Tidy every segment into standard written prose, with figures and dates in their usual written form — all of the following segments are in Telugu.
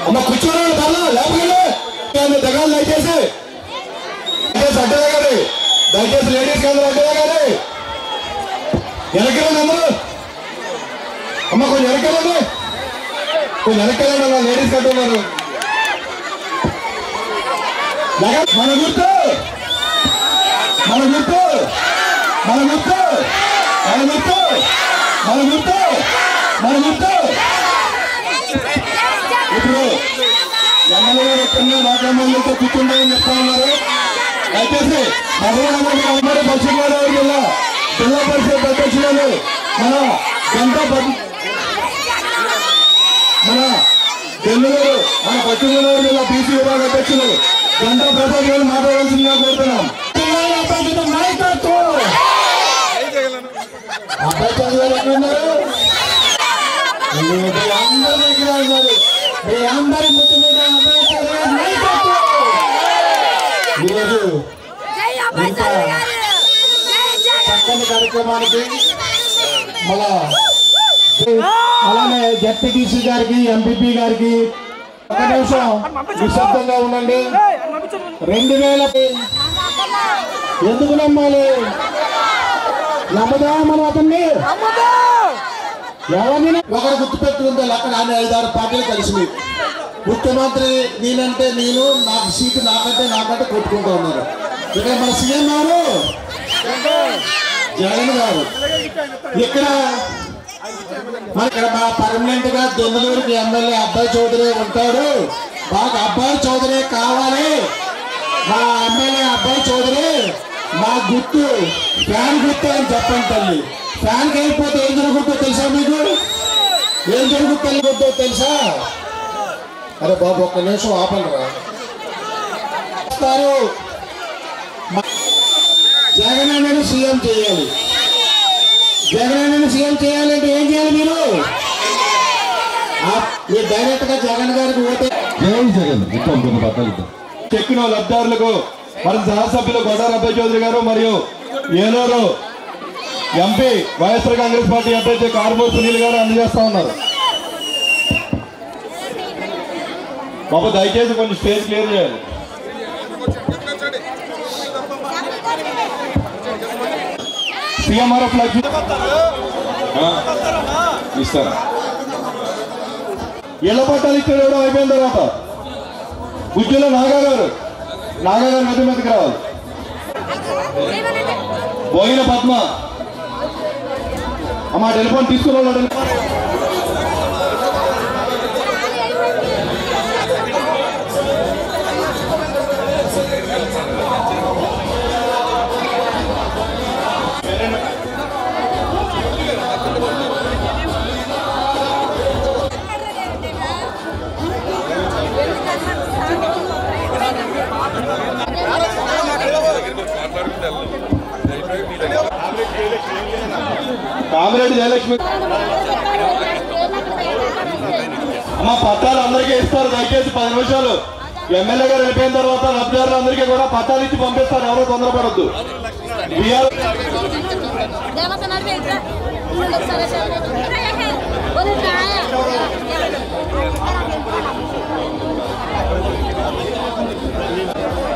అమ్మ కూర్చోండి లేకపోతే దగ్గర దయచేసి అడ్డదే కానీ దయచేసి లేడీస్ కేంద్రం అడ్డదే కానీ వెనకరండి అందరూ అమ్మ కొంచెం వెనకరండి అలా లేడీస్ కట్టున్నారు మన గుర్తు మన గుర్తు మన గుర్తు మన గుర్తు మన గుర్తు మన గుర్తు ఇప్పుడు ఎమ్మెల్యే ఎక్కడ మాట్లాడమందితో కూర్చుంటామని చెప్తా ఉన్నారు. దయచేసి ఉమ్మడి పశ్చిమ గోదావరి జిల్లా జిల్లా పరిషత్ అధ్యక్షులు మన నెల్లూరు మన పశ్చిమ గోదావరి జిల్లా బీసీ విభాగ అధ్యక్షులు గంటా ప్రసాద్ గారు మాట్లాడాల్సిందిగా కోరుతున్నాం. నాయకత్వం అబ్బాయి ఎక్కడున్నారు? అందరి దగ్గర ఉన్నారు. మీ అందరి ముందు మీద ఈరోజు చక్కని కార్యక్రమానికి మళ్ళా అలానే జడ్పీటీసీ గారికి ఎంపీపీ గారికి ఒక నిమిషం నిశ్శబ్దంగా ఉండండి. 2000 ఎందుకు నమ్మాలి? నమ్మదా మనం అతన్ని ఎవరిని ఒకరు గుర్తుపెట్టుకుంటే అక్కడ ఆయన 5-6 పార్టీలు కలిసి ముఖ్యమంత్రి నేనంటే నేను నాకు సీటు నాకంటే కొట్టుకుంటూ ఉన్నారు. ఇక్కడ మన సీఎం గారు జగన్ గారు ఇక్కడ మా పర్మనెంట్ గా దొంగలూరుకి ఎమ్మెల్యే అబ్బాయి చౌదరి ఉంటాడు. మాకు అబ్బాయి చౌదరి కావాలి. మా ఎమ్మెల్యే అబ్బాయి చౌదరి మా గుర్తు ఫ్యాన్ గుర్తు అని చెప్పండి తల్లి. ఫ్యాన్ అయిపోతే ఏం జరుగుతుందో తెలుసా? మీకు ఏం జరుగుతుందో తెలుసా? అరే బాబు ఒక్క నిమిషం ఆపండిరా. జగనన్నను సీఎం చేయాలి. జగనన్నను సీఎం చేయాలంటే ఏం చేయాలి? మీరు డైరెక్ట్ గా జగన్ గారికి ఓటే. చెక్కిన లబ్ధిదారులకు మరి శాసనసభ్యులు గొడ్డార అబ్బాయి చౌదరి గారు మరియు ఏలూరు ఎంపీ వైఎస్ఆర్ కాంగ్రెస్ పార్టీ అభ్యర్థి కార్మూర్ సునీల్ గారు అందజేస్తా ఉన్నారు. బాబు దయచేసి కొంచెం స్టేజ్ క్లియర్ చేయాలి. సీఎంఆర్ఎఫ్ లక్ష్మి ఇస్తారా? ఇళ్ల పట్టాలు ఇచ్చేది కూడా అయిపోయిన తర్వాత గుజ్జులో నాగాగారు నది మీదకి రావాలి. బోయిన పద్మ అమ్మా టెలిఫోన్ తీసుకున్నాడు. కామిరెడ్డి జయలక్ష్మి అమ్మ పట్టాలు అందరికీ ఇస్తారు. దయచేసి 10 నిమిషాలు ఎమ్మెల్యే గారు వెళ్ళిపోయిన తర్వాత లబ్ధిదారులందరికీ కూడా పట్టాలు ఇచ్చి పంపిస్తారు. ఎవరో తొందరపడద్దు.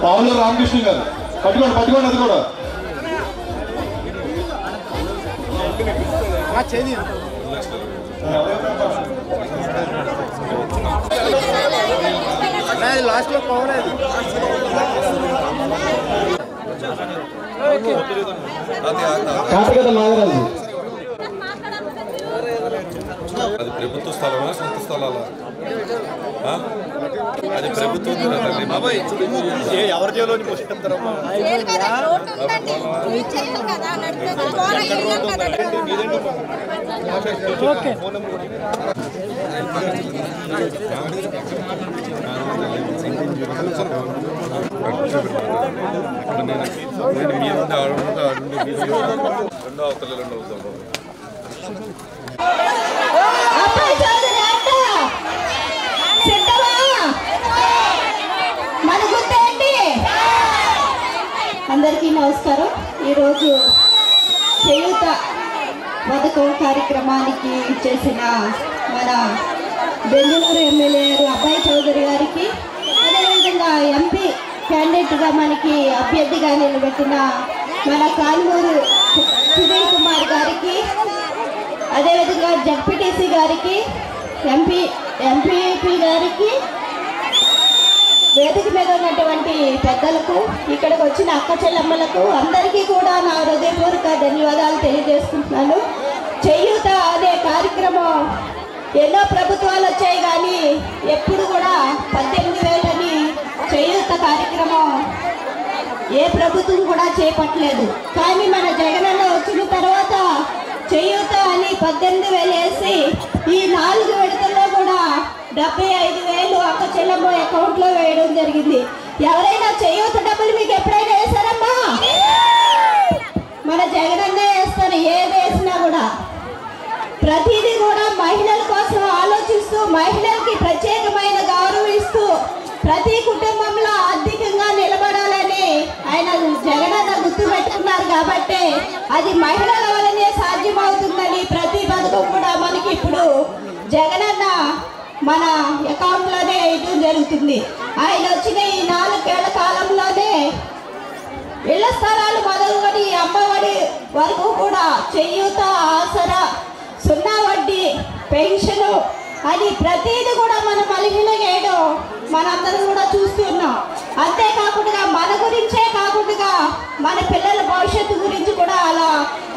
పావులు రామకృష్ణ గారు పట్టుకోండి అది కూడా లాస్ట్ లో పోలేదు. నాగరాజు అది ప్రభుత్వ స్థలమా సొంత స్థలాలా? అది ప్రభుత్వం ఎవరి జైల్లోని పోషిస్తారమ్మా? ఓకే నేను మీ ముందు ఆడుంటే రెండో అవతల రెండో అవుతాం. అందరికీ నమస్కారం. ఈరోజు చేయూత పథకం కార్యక్రమానికి చేసిన మన బెంగళూరు ఎమ్మెల్యే గారు అబ్బాయి చౌదరి గారికి, అదేవిధంగా ఎంపీ క్యాండిడేట్గా మనకి అభ్యర్థిగా నిలబెట్టిన మన కాన్మూరు సునీల్ కుమార్ గారికి, అదేవిధంగా జడ్పీటీసీ గారికి, ఎంపీపీ గారికి, వేదిక మీద ఉన్నటువంటి పెద్దలకు, ఇక్కడికి వచ్చిన అక్క చెల్లెమ్మలకు అందరికీ కూడా నా హృదయపూర్వక ధన్యవాదాలు తెలియజేసుకుంటున్నాను. చేయూత అనే కార్యక్రమం ఎన్నో ప్రభుత్వాలు వచ్చాయి, కానీ ఎప్పుడు కూడా 18,000 అని చేయూత కార్యక్రమం ఏ ప్రభుత్వం కూడా చేపట్టలేదు. కానీ మన జగనన్న వచ్చిన తర్వాత చేయూత అని 18,000 వేసి ఈ 4 విడతల్లో కూడా 75,000 అక్క చెల్లెమ్మ అకౌంట్లో వేయడం జరిగింది. ఎవరైనా చేయూత డబ్బులు మీకు ఎప్పుడైనా వేశారమ్మా? మన జగనన్న వేస్తారు. ఏది వేసినా కూడా ప్రతిదీ కూడా మహిళల కోసం ఆలోచిస్తూ, మహిళలకి ప్రత్యేకమైన గౌరవం ఇస్తూ, ప్రతి కుటుంబంలో ఆర్థికంగా నిలబడాలని ఆయన జగనన్న గుర్తు పెట్టుకున్నారు. కాబట్టి అది మహిళల వల్లనే సాధ్యమవుతుందని ప్రతి పథకం కూడా మనకి ఇప్పుడు జగనన్న మన అకౌంట్లోనే వేయడం జరుగుతుంది. ఆయన వచ్చిన ఈ 4 ఏళ్ల కాలంలోనే ఇళ్ల స్థలాలు మొదలుకొని అమ్మఒడి వరకు కూడా చేయూత, ఆసరా, 0 వడ్డీ, పెన్షను అని ప్రతిదీ కూడా మన మహిళలు వేయడం మనందరం కూడా చూస్తున్నాం. అంతేకాకుండా మన గురించే కాకుండా మన పిల్లల భవిష్యత్తు గురించి కూడా అలా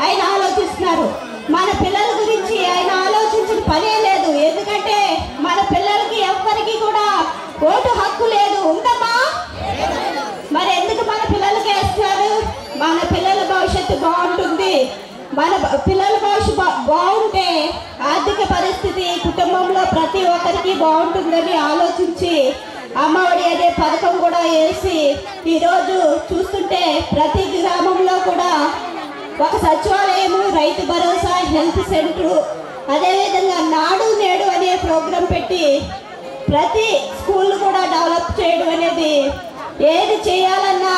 ఆయన ఆలోచిస్తున్నారు. మన పిల్లల గురించి ఆయన ఆలోచించిన పనే లేదు. ఎందుకంటే మన పిల్లలకి ఎవ్వరికి కూడా ఓటు హక్కు లేదు. ఉందమ్మా? మరి ఎందుకు మన పిల్లలకి వేస్తున్నారు? మన పిల్లల భవిష్యత్తు బాగుంటుంది. మన పిల్లల భవిష్యత్తు బాగుంటే ఆర్థిక పరిస్థితి కుటుంబంలో ప్రతి ఒక్కరికి బాగుంటుందని ఆలోచించి అమ్మఒడి అనే పథకం కూడా వేసి ఈరోజు చూస్తుంటే ప్రతి గ్రామంలో కూడా ఒక సచివాలయము, రైతు భరోసా, హెల్త్ సెంటరు, అదేవిధంగా నాడు నేడు అనే ప్రోగ్రాం పెట్టి ప్రతి స్కూల్ కూడా డెవలప్ చేయడం అనేది ఏది చేయాలన్నా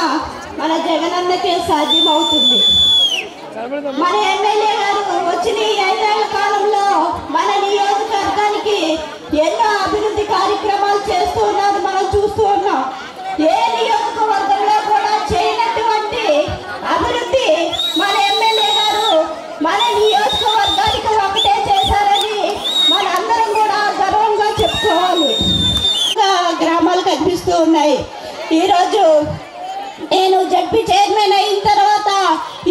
మన జగనన్నకే సాధ్యం అవుతుంది. మన ఎమ్మెల్యే గారు వచ్చిన ఈ 5 ఏళ్ల కాలంలో మన నియోజకవర్గానికి ఎన్నో అభివృద్ధి కార్యక్రమాలు చేస్తూ ఉన్నారు. మనం చూస్తూ ఉన్నాం. ఏ నియోజకవర్గంలో కూడా చేయనటువంటి అభివృద్ధి మన ఎమ్మెల్యే గారు మన నియోజకవర్గానికి ఒకటే చేశారని మనందరం కూడా గర్వంగా చెప్పుకోవాలి. గ్రామాలు కనిపిస్తూ ఉన్నాయి. ఈరోజు నేను జడ్పీ చైర్మన్ అయిన తర్వాత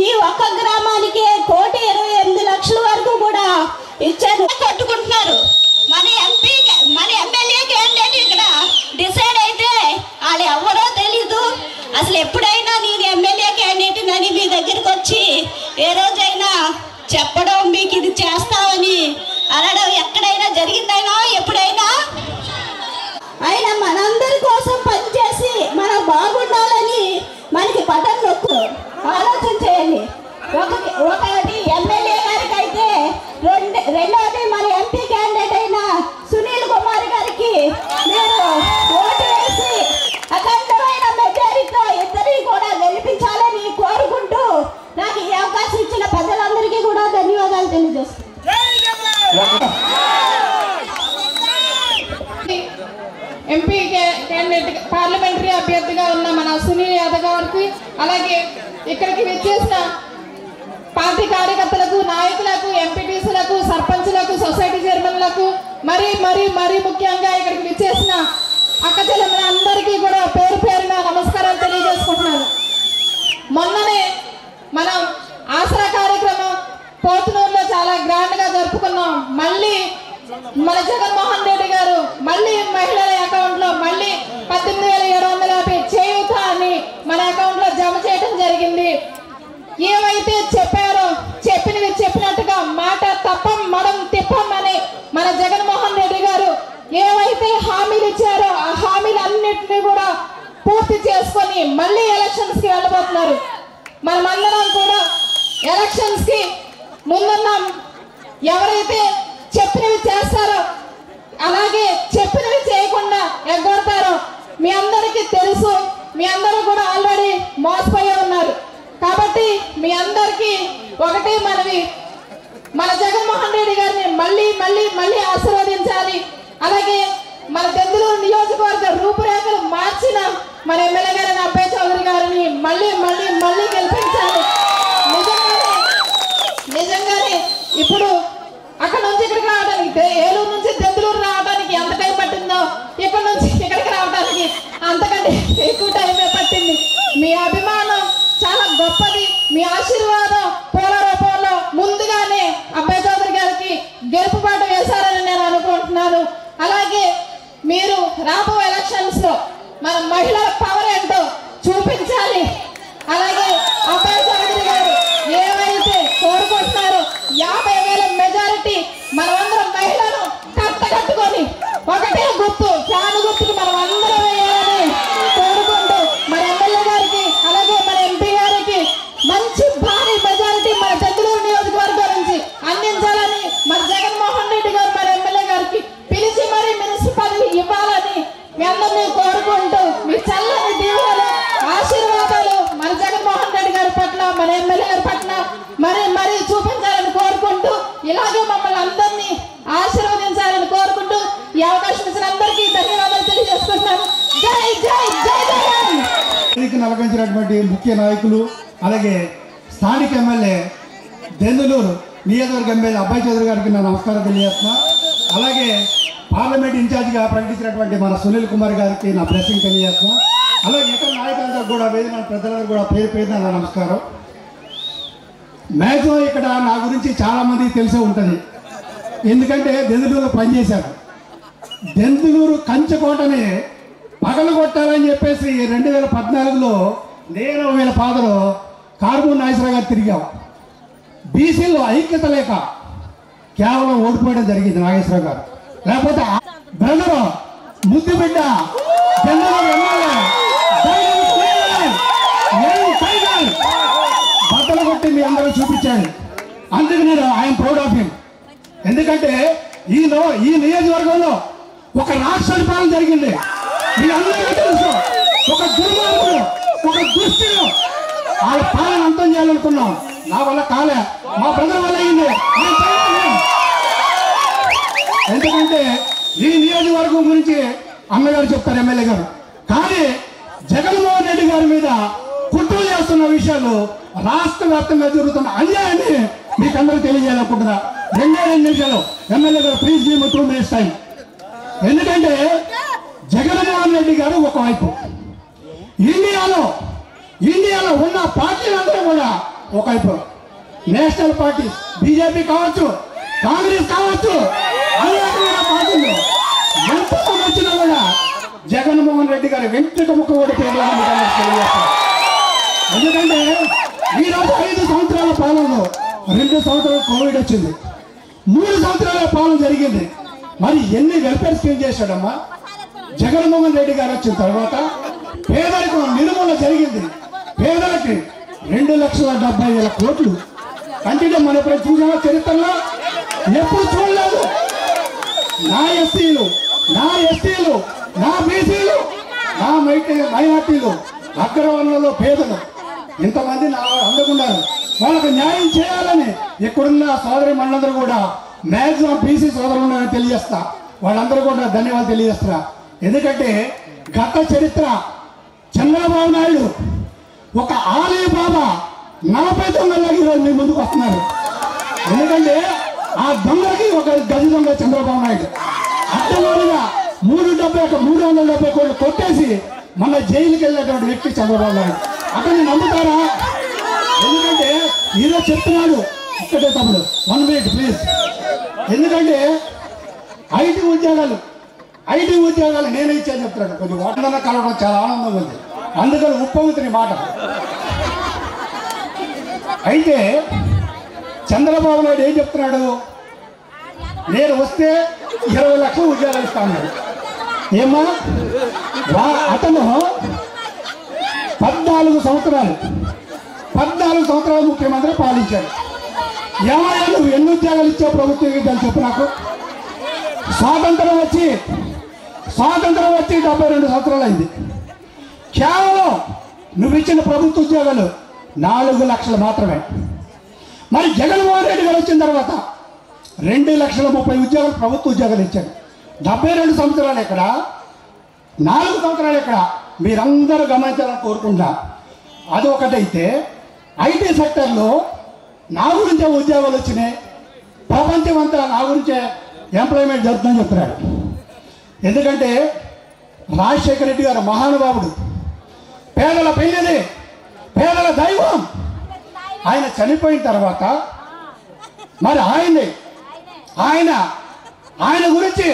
ఈ ఒక్క గ్రామానికి 1,28,00,000 వరకు కూడా ఇచ్చారు. కట్టుకుంటున్నారు. మన ఎమ్మెల్యే క్యాండిడేట్ ఇక్కడ డిసైడ్ అయితే వాళ్ళు ఎవరో తెలీదు. అసలు ఎప్పుడైనా నేను ఎమ్మెల్యే క్యాండిడేట్ అని మీ దగ్గరికి వచ్చి ఏ రోజైనా చెప్పడం, మీకు ఇది చేస్తామని అనడం ఎక్కడైనా జరిగిందైనా ఎప్పుడైనా? ఆయన మనందరి కోసం పనిచేసి మనం బాగుండాలని మనకి బటన్ నొక్కు ఆలోచన చేయండి. ఒకటి ఎమ్మెల్యే గారికి అయితే, రెండోది మన ఎంపీ క్యాండిడేట్ అయిన సునీల్ కుమార్ గారికి మీరు ఓటు వేసి అఖండమైన మెజారిటీతో ఇద్దరిని కూడా గెలిపించాలని కోరుకుంటూ నాకు ఈ అవకాశం ఇచ్చిన ప్రజలందరికీ కూడా ధన్యవాదాలు తెలియజేస్తున్నాను. ఎంపీ క్యాండిడేట్ పార్లమెంటరీ అభ్యర్థిగా ఉన్న మన సునీల్ యాదవ్ గారికి, అలాగే ఇక్కడికి విచ్చేసిన పార్టీ కార్యకర్తలకు, నాయకులకు, ఎంపీటీసీలకు, సర్పంచ్లకు, సొసైటీ చైర్మన్లకు, మరీ ముఖ్యంగా ఇక్కడికి విచ్చేసిన అక్క చెల్లెమ్మలందరికీ కూడా పేరు పేరున నమస్కారాలు తెలియజేసుకుంటున్నాను. మొన్ననే మనం ఆసరా కార్యక్రమం పోతునూరులో చాలా గ్రాండ్గా జరుపుకున్నాం. మళ్ళీ మన జగన్మోహన్ రెడ్డి గారు మళ్ళీ మహిళల అకౌంట్లో మళ్ళీ 18,750 చేయూత అని మన అకౌంట్లో జమ చేయడం జరిగింది. ఏవైతే చెప్పారో చెప్పినట్టుగా మాట తప్పం మడం తిప్పం అని మన జగన్మోహన్ రెడ్డి గారు ఏవైతే హామీలు ఇచ్చారో ఆ హామీలన్నింటినీ పూర్తి చేసుకొని మళ్ళీ ఎలక్షన్స్ కి వెళ్ళబోతున్నారు. మనమందరం కూడా ఎలక్షన్స్ కి ముందున్నాం. ఎవరైతే చెప్పినవి చేస్తారో అలాగే చెప్పినవి చేయకుండా ఎగ్గొడతారో మీ అందరికీ తెలుసు. మీ అందరూ కూడా ఆల్రెడీ మోసపోయి ఉన్నారు. కాబట్టి మీ అందరికీ ఒకటే మనవి, మన జగన్మోహన్ రెడ్డి గారిని మళ్ళీ మళ్ళీ మళ్ళీ ఆశీర్వదించాలి. అలాగే మన దెందులూరు నియోజకవర్గ రూపురేఖలు మార్చిన మన ఎమ్మెల్యే గారిని అబ్బాయి చౌదరి గారిని మళ్ళీ మళ్ళీ మళ్ళీ గెలిపించాలి. నిజంగానే ఇప్పుడు అక్కడ నుంచి ఇక్కడికి రావడానికి, ఏలూరు నుంచి దెందులూరు రావడానికి ఎంత టైం పట్టిందో ఇక్కడ నుంచి ఇక్కడికి రావడానికి అంతకంటే ఎక్కువ టైమే పట్టింది. మీ అభిమానం చాలా గొప్పది. మీ ఆశీర్వాదం పూల రూపంలో ముందుగానే అబ్బాయి చౌదరి గారికి గెలుపు పాట వేశారని నేను అనుకుంటున్నాను. అలాగే మీరు రాబో ఎలక్షన్స్ లో మన మహిళల పవర్ ఏంటో చూపించాలి. అలాగే అబ్బాయి చౌదరి గారు ఏవైతే కోరుకుంటున్నారో 50,000 మెజారిటీ మనమందరం మహిళలు కట్టుకొని ఒకటే గుర్తు ఫ్యాన్ గుర్తుకి మనం అందరం వేయాలని కోరుకుంటూ మన ఎమ్మెల్యే గారికి అలాగే మన ఎంపీ గారికి మంచి భారీ మెజారిటీ మన దెందులూరు నియోజకవర్గం నుంచి అందించాలని మన జగన్మోహన్ రెడ్డి గారు మన ఎమ్మెల్యే గారికి పిలిచి మరీ మినిస్టర్ పదవి ఇవ్వాలని మీ అందరినీ కోరుకుంటూ మీ చల్లని దీవెనలు ఆశీర్వాదాలు మన జగన్మోహన్ రెడ్డి గారి పట్ల మన ఎమ్మెల్యే గారి పట్ల మరీ చూపించాలని కోరుకుంటూ ఇలాగే మమ్మల్ని అందరినీ ఆశీర్వదించాలని కోరుకుంటూ ఈ అవకాశం ఇచ్చిన అందరికీ ధన్యవాదాలు తెలియజేస్తున్నాను. జై జై జై జగన్. నలగించినటువంటి ముఖ్య నాయకులు అలాగే స్థానిక ఎమ్మెల్యే దెందులూరు నియోజకవర్గ ఎమ్మెల్యే అబ్బాయి చౌదరి గారికి నా నమస్కారం తెలియజేస్తున్నా. అలాగే పార్లమెంట్ ఇన్ఛార్జిగా ప్రకటించినటువంటి మన సునీల్ కుమార్ గారికి నా బ్లెస్సింగ్ తెలియజేస్తున్నా. అలాగే ఇతర నాయకులందరూ కూడా వేదిక పెద్దలందరూ కూడా పేరు పేరున నా నమస్కారం. మ్యాక్సిమం ఇక్కడ నా గురించి చాలామంది తెలిసే ఉంటుంది, ఎందుకంటే దెందులూరు పనిచేశాను. దెందులూరు కంచుకోటని పగలగొట్టాలని చెప్పేసి 2014లో నేను వీళ్ళ ఫాదరు కార్బూన్ నాగేశ్వరరావు గారు తిరిగాం. బీసీలో ఐక్యత లేక కేవలం ఓడిపోవడం జరిగింది నాగేశ్వరరావు గారు. లేకపోతే బ్రదరు ముద్దు బిడ్డ దెందులూరు ఎమ్మెల్యే బట్టలు కొట్టి మీ అందరూ చూపించాడు. అందుకు నేను ఐఎమ్ ప్రౌడ్ ఆఫ్ హిమ్. ఎందుకంటే ఈ నియోజకవర్గంలో ఒక రాష్ట్ర పాలన జరిగింది. మీ అందరికీ తెలుసు, ఒక దుర్మార్గుడు ఒక దుష్టుడు వాళ్ళ పాలన అంతం చేయాలనుకున్నాం. నా వల్ల కాలే, మా బ్రదర్ వల్ల అయింది. ఎందుకంటే ఈ నియోజకవర్గం గురించి అన్నగారు చెప్తారు, ఎమ్మెల్యే గారు. కానీ జగన్మోహన్ రెడ్డి గారి మీద కుట్రలు చేస్తున్న విషయాలు రాష్ట్ర వ్యాప్తంగా జరుగుతున్న అన్యాయాన్ని మీకు అందరూ తెలియజేయాలనుకుంటున్నా. 2 నిమిషాలు ఎమ్మెల్యే గారు please give me 2 minutes time. ఎందుకంటే జగన్మోహన్ రెడ్డి గారు ఒకవైపు, ఇండియాలో ఉన్న పార్టీలందరూ కూడా ఒకవైపు, నేషనల్ పార్టీ బీజేపీ కావచ్చు, కాంగ్రెస్ కావచ్చు, అన్ని పార్టీలు ఎంతమంది వచ్చినా కూడా జగన్మోహన్ రెడ్డి గారి వెంట్రుక ముక్క ఓడిపోయారు. ఎందుకంటే ఈరోజు 5 సంవత్సరాల పాలనలో 2 సంవత్సరాలు కోవిడ్ వచ్చింది, 3 సంవత్సరాల పాలన జరిగింది. మరి ఎన్ని వెల్ఫేర్ స్కీమ్ చేశాడమ్మా జగన్మోహన్ రెడ్డి గారు వచ్చిన తర్వాత? పేదరికం నిర్మూలన జరిగింది. పేదలకి 2,70,000 కోట్లు కంటిన్యూ మన ఇప్పుడు చూసామా? చరిత్రలో ఎప్పుడు చూడలేదు. నా ఎస్సీలు, నా ఎస్టీలు, నా బీసీలు, నా మైనార్టీలు, అగ్రవర్ణంలో పేదలు ఇంతమంది నా అందుకున్నారు. వాళ్ళకు న్యాయం చేయాలని ఇక్కడున్న సోదరి మండలందరూ కూడా మ్యాక్సిమం బీసీ సోదరులు తెలియజేస్తా. వాళ్ళందరూ కూడా ధన్యవాదాలు తెలియజేస్తున్నా. ఎందుకంటే గత చరిత్ర చంద్రబాబు నాయుడు ఒక ఆలయ బాబా 40 దొంగలకి ఈరోజు మీ ముందుకు వస్తున్నారు. ఎందుకంటే ఆ దొంగకి ఒక గజ దొంగ చంద్రబాబు నాయుడు అడ్డమూడిగా 370 కోట్లు కొట్టేసి మన జైలుకి వెళ్ళినటువంటి వ్యక్తి చంద్రబాబు నాయుడు. అతన్ని నమ్ముతారా? ఎందుకంటే ఈరోజు చెప్తున్నాడు ఒక్కటే తమ్ముడు, 1 minute ప్లీజ్. ఎందుకంటే ఐటీ ఉద్యోగాలు నేనే ఇచ్చాను చెప్తున్నాడు. కొంచెం వాటిలో కలవడం చాలా ఆనందంగా ఉంది. అందుకని ఉప్పవుతుంది మాట. అయితే చంద్రబాబు నాయుడు ఏం చెప్తున్నాడు? నేను వస్తే 20 లక్షల ఉద్యోగాలు ఇస్తాను. ఏమా అతను 14 సంవత్సరాలు ముఖ్యమంత్రి పాలించాడు. ఏమైనా నువ్వు ఎన్ని ఉద్యోగాలు ఇచ్చావు ప్రభుత్వం అని చెప్పు నాకు. స్వాతంత్రం వచ్చి 72 సంవత్సరాలు అయింది. కేవలం నువ్వు ఇచ్చిన ప్రభుత్వ ఉద్యోగాలు 4 లక్షలు మాత్రమే. మరి జగన్మోహన్ రెడ్డి గారు వచ్చిన తర్వాత 2,30,000 ఉద్యోగాలు ప్రభుత్వ ఉద్యోగాలు ఇచ్చాడు. 72 సంవత్సరాలు ఎక్కడ, 4 సంవత్సరాలు ఎక్కడ మీరందరూ గమనించాలని కోరుకుంటా. అది ఒకటైతే ఐటీ సెక్టర్లో నా గురించే ఉద్యోగాలు వచ్చినాయి, ప్రపంచం అంతా నా గురించే ఎంప్లాయ్మెంట్ జరుగుతుందని చెప్తున్నాడు. ఎందుకంటే రాజశేఖర రెడ్డి గారు మహానుభావుడు, పేదల పెళ్ళిది, పేదల దైవం. ఆయన చనిపోయిన తర్వాత మరి ఆయన గురించి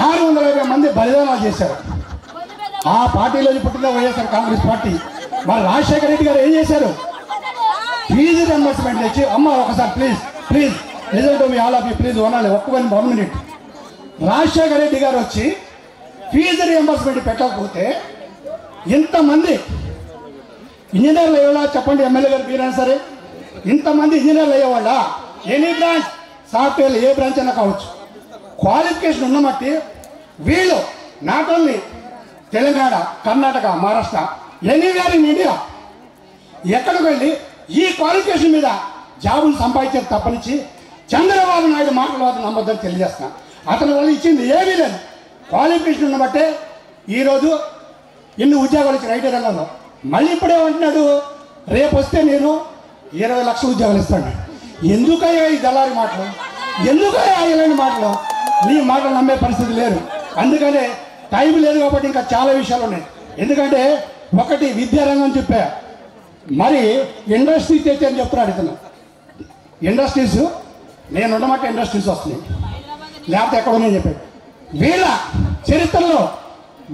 650 మంది బలిదానాలు చేశారు. ఆ పార్టీలో పుట్టిన వైఎస్ఆర్ కాంగ్రెస్ పార్టీ. మరి రాజశేఖర రెడ్డి గారు ఏం చేశారు? ఫీజు రియంబర్స్మెంట్ ఇచ్చి, అమ్మ ఒకసారి please listen to me all of you please వనాలి, 1 మినిట్. రాజశేఖర రెడ్డి గారు వచ్చి ఫీజు రియంబర్స్మెంట్ పెట్టకపోతే ఇంతమంది ఇంజనీర్లు అయ్యేవాళ్ళ చెప్పండి, ఎమ్మెల్యే గారు మీరైనా సరే, ఇంతమంది ఇంజనీర్లు అయ్యేవాళ్ళ? ఎనీ బ్రాంచ్, సాఫ్ట్వేర్ ఏ బ్రాంచ్ అయినా కావచ్చు, క్వాలిఫికేషన్ ఉన్నమట్టి వీళ్ళు not only Telangana, Karnataka, Maharashtra, anywhere in India ఎక్కడికి వెళ్ళి ఈ క్వాలిఫికేషన్ మీద జాబులు సంపాదించేది తప్పనిచ్చి చంద్రబాబు నాయుడు మాటలు అతను నమ్మొద్దని తెలియజేస్తున్నా. అతని వల్ల ఇచ్చింది ఏమీ లేదు. క్వాలిఫికేషన్ ఉన్నబట్టే ఈరోజు ఇన్ని ఉద్యోగాలు ఇచ్చిన ఐటీ రంగంలో. మళ్ళీ ఇప్పుడేమంటున్నాడు, రేపు వస్తే నేను 20 లక్షల ఉద్యోగాలు ఇస్తాను. ఎందుకయ్యా ఈ దళారి మాటలు, ఎందుకయ్యా ఇలాంటి మాటలు? నీ మాటలు నమ్మే పరిస్థితి లేరు. అందుకనే టైం లేదు కాబట్టి ఇంకా చాలా విషయాలు ఉన్నాయి. ఎందుకంటే ఒకటి విద్యారంగం చెప్పా, మరి ఇండస్ట్రీ తెచ్చి అని చెప్తున్నాడు ఇతను. ఇండస్ట్రీస్ నేను ఉండమంటే ఇండస్ట్రీస్ వస్తున్నాయి, లేకపోతే ఎక్కడ ఉన్నాయని చెప్పాడు. వీళ్ళ చరిత్రలో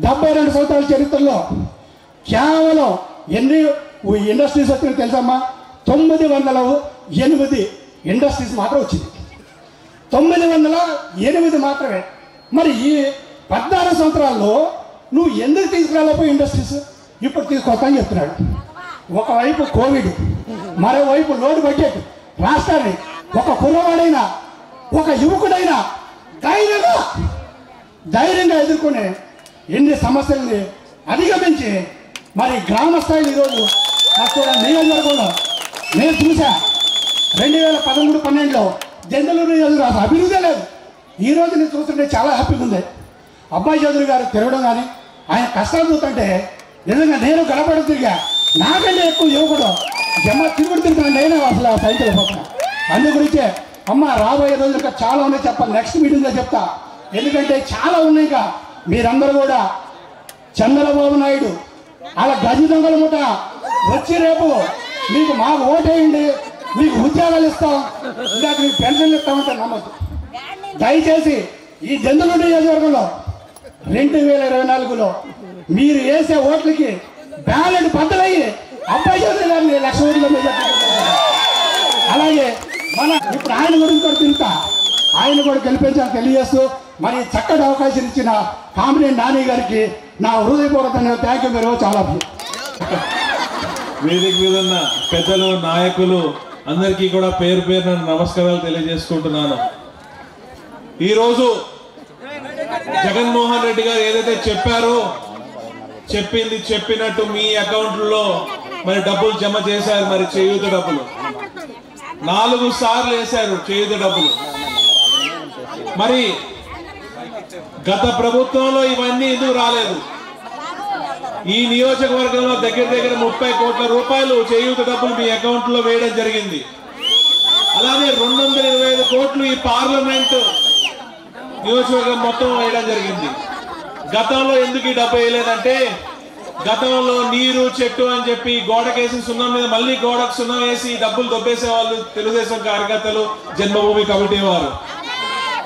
72 సంవత్సరాల చరిత్రలో కేవలం ఎన్ని ఇండస్ట్రీస్ వచ్చినాయి తెలుసమ్మా? 908 ఇండస్ట్రీస్ మాత్రం వచ్చింది. 908 మాత్రమే. మరి ఈ 14 సంవత్సరాల్లో నువ్వు ఎందుకు తీసుకురాలేకపోయి ఇండస్ట్రీస్? ఇప్పుడు తీసుకొస్తానని చెప్తున్నాడు. ఒకవైపు కోవిడ్, మరోవైపు లోడ్ బడ్జెట్. రాష్ట్రాన్ని ఒక కుర్రవాడైనా ఒక యువకుడైనా ధైర్యంగా ఎదుర్కొనే ఎన్ని సమస్యల్ని అధిగమించి మరి గ్రామ స్థాయిలో ఈరోజు నియోజకవర్గంలో నేను చూసా. 2013-12లో జందలూరు నియోజకవర్గం అభివృద్ధి లేదు. ఈరోజు నేను చూస్తుంటే చాలా హ్యాపీగా ఉంది. అబ్బాయి చౌదరి గారు తిరగడం కానీ ఆయన కష్టాలు చూస్తుంటే నిజంగా నేను గడపడ తిరిగా. నాకంటే ఎక్కువ యువకుడు తిరుగుతున్నాను నేను అసలు ఆ సైకిల్ పోతున్నా. అందు గురించే అమ్మ రాబోయే రోజులు ఇంకా చాలా ఉన్నాయి చెప్పాలి, నెక్స్ట్ మీటింగ్లో చెప్తా. ఎందుకంటే చాలా ఉన్నాయి. ఇంకా మీరందరూ కూడా చంద్రబాబు నాయుడు అలా గజ దొంగల ముఠ వచ్చి రేపు మీకు మాకు ఓటేయండి, మీకు ఉద్యోగాలు ఇస్తాం, ఇంకా మీకు పెన్షన్లు ఇస్తామంటే నమ్మద్దు. దయచేసి ఈ జంతువుల నియోజకవర్గంలో 2024లో మీరు వేసే ఓట్లకి బ్యాలెట్ బద్దలయ్యి అబ్బాయి చౌదరి గారిని 1,00,000 ఓట్ల మీద. అలాగే మన ఇప్పుడు ఆయన గురించి కూడా తింటా, ఆయన కూడా గెలిపించాలని తెలియజేస్తూ మరి చక్కటి అవకాశం ఇచ్చిన కామినేని నాని గారికి నా హృదయపూర్వకంగా థ్యాంక్ యూ వెరీ మచ్. చాలా వేదిక మీద ఉన్న పెద్దలు, నాయకులు అందరికీ కూడా పేరు పేరున నమస్కారాలు తెలియజేసుకుంటున్నాను. ఈరోజు జగన్మోహన్ రెడ్డి గారు ఏదైతే చెప్పారో చెప్పింది చెప్పినట్టు మీ అకౌంట్లో మరి డబ్బులు జమ చేశారు. మరి చేయూత డబ్బులు 4 సార్లు వేశారు చేయూత డబ్బులు. మరి గత ప్రభుత్వంలో ఇవన్నీ ఎందుకు రాలేదు? ఈ నియోజకవర్గంలో దగ్గర 30 కోట్ల రూపాయలు చేయూత డబ్బులు మీ అకౌంట్ లో వేయడం జరిగింది. అలానే 225 కోట్లు ఈ పార్లమెంట్ నియోజకవర్గం మొత్తం వేయడం జరిగింది. గతంలో ఎందుకు ఈ డబ్బు వేయలేదంటే గతంలో నీరు చెట్టు అని చెప్పి గోడకేసి సున్నం మీద మళ్ళీ గోడకు సున్నం వేసి డబ్బులు దొబ్బేసే వాళ్ళు తెలుగుదేశం కార్యకర్తలు, జన్మభూమి కమిటీ వారు.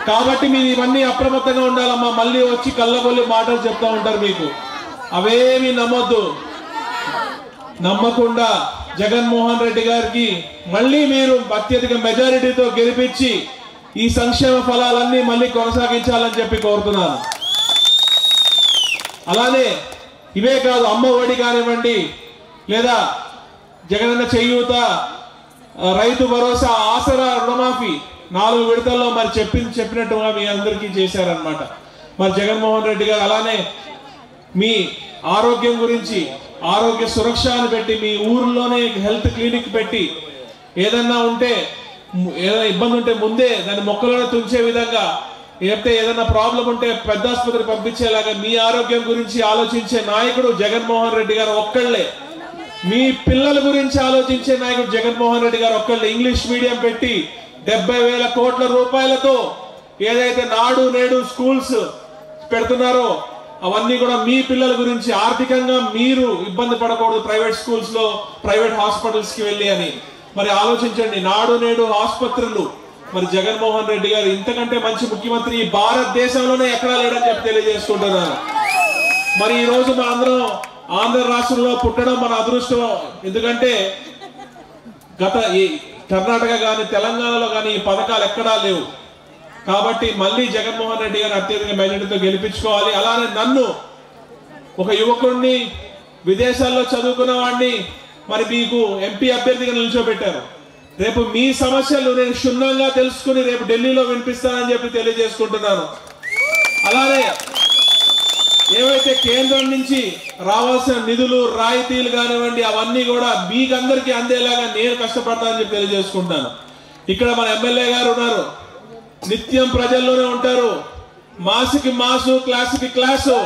కాబట్టి మీరు ఇవన్నీ అప్రమత్తంగా ఉండాలమ్మా. మళ్ళీ వచ్చి కళ్ళబొల్లి మాటలు చెప్తా ఉంటారు మీకు. అవేమి నమ్మొద్దు. నమ్మకుండా జగన్మోహన్ రెడ్డి గారికి మళ్ళీ మీరు అత్యధిక మెజారిటీతో గెలిపించి ఈ సంక్షేమ ఫలాలన్నీ మళ్ళీ కొనసాగించాలని చెప్పి కోరుతున్నాను. అలానే ఇవే కాదు, అమ్మ ఒడి కానివ్వండి, లేదా జగనన్న చేయూత, రైతు భరోసా, ఆసరా, రుణమాఫీ 4 విడతల్లో మరి చెప్పినట్టుగా మీ అందరికీ చేశారనమాట. మరి జగన్మోహన్ రెడ్డి గారు అలానే మీ ఆరోగ్యం గురించి ఆరోగ్య సురక్ష అని పెట్టి, మీ ఊర్లోనే హెల్త్ క్లినిక్ పెట్టి, ఏదన్నా ఇబ్బంది ఉంటే ముందే దాన్ని మొక్కలోనే తుంచే విధంగా, లేకపోతే ఏదైనా ప్రాబ్లం ఉంటే పెద్ద ఆసుపత్రి పంపించేలాగా మీ ఆరోగ్యం గురించి ఆలోచించే నాయకుడు జగన్మోహన్ రెడ్డి గారు ఒక్కళ్ళే. మీ పిల్లల గురించి ఆలోచించే నాయకుడు జగన్మోహన్ రెడ్డి గారు ఒక్కళ్ళే. ఇంగ్లీష్ మీడియం పెట్టి 70,000 కోట్ల రూపాయలతో ఏదైతే నాడు నేడు స్కూల్స్ పెడుతున్నారో అవన్నీ కూడా మీ పిల్లల గురించి, ఆర్థికంగా మీరు ఇబ్బంది పడకూడదు ప్రైవేట్ స్కూల్స్ లో, ప్రైవేట్ హాస్పిటల్స్ కి వెళ్ళి అని. మరి ఆలోచించండి, నాడు నేడు ఆసుపత్రులు. మరి జగన్మోహన్ రెడ్డి గారు ఇంతకంటే మంచి ముఖ్యమంత్రి ఈ భారతదేశంలోనే ఎక్కడా లేడని చెప్పి తెలియజేసుకుంటున్నాను. మరి ఈ రోజు మన అందరం ఆంధ్ర రాష్ట్రంలో పుట్టడం మన అదృష్టం. ఎందుకంటే ఈ కర్ణాటక కానీ తెలంగాణలో కానీ ఈ పథకాలు ఎక్కడా లేవు. కాబట్టి మళ్ళీ జగన్మోహన్ రెడ్డి గారిని అత్యధిక మెజారిటీతో గెలిపించుకోవాలి. అలానే నన్ను ఒక యువకుడిని, విదేశాల్లో చదువుకున్న వాడిని మరి మీకు ఎంపీ అభ్యర్థిగా నిల్చోబెట్టారు. రేపు మీ సమస్యలు నేను క్షుణ్ణంగా తెలుసుకుని రేపు ఢిల్లీలో వినిపిస్తానని చెప్పి తెలియజేసుకుంటున్నాను. అలానే ఏవైతే కేంద్రం నుంచి రావాల్సిన నిధులు, రాయితీలు కానివ్వండి, అవన్నీ కూడా మీకందరికీ అందేలాగా నేను కష్టపడతానని చెప్పి తెలియజేసుకుంటాను. ఇక్కడ మన ఎమ్మెల్యే గారు ఉన్నారు, నిత్యం ప్రజల్లోనే ఉంటారు. మాసుకి మాసు, క్లాసుకి క్లాసు.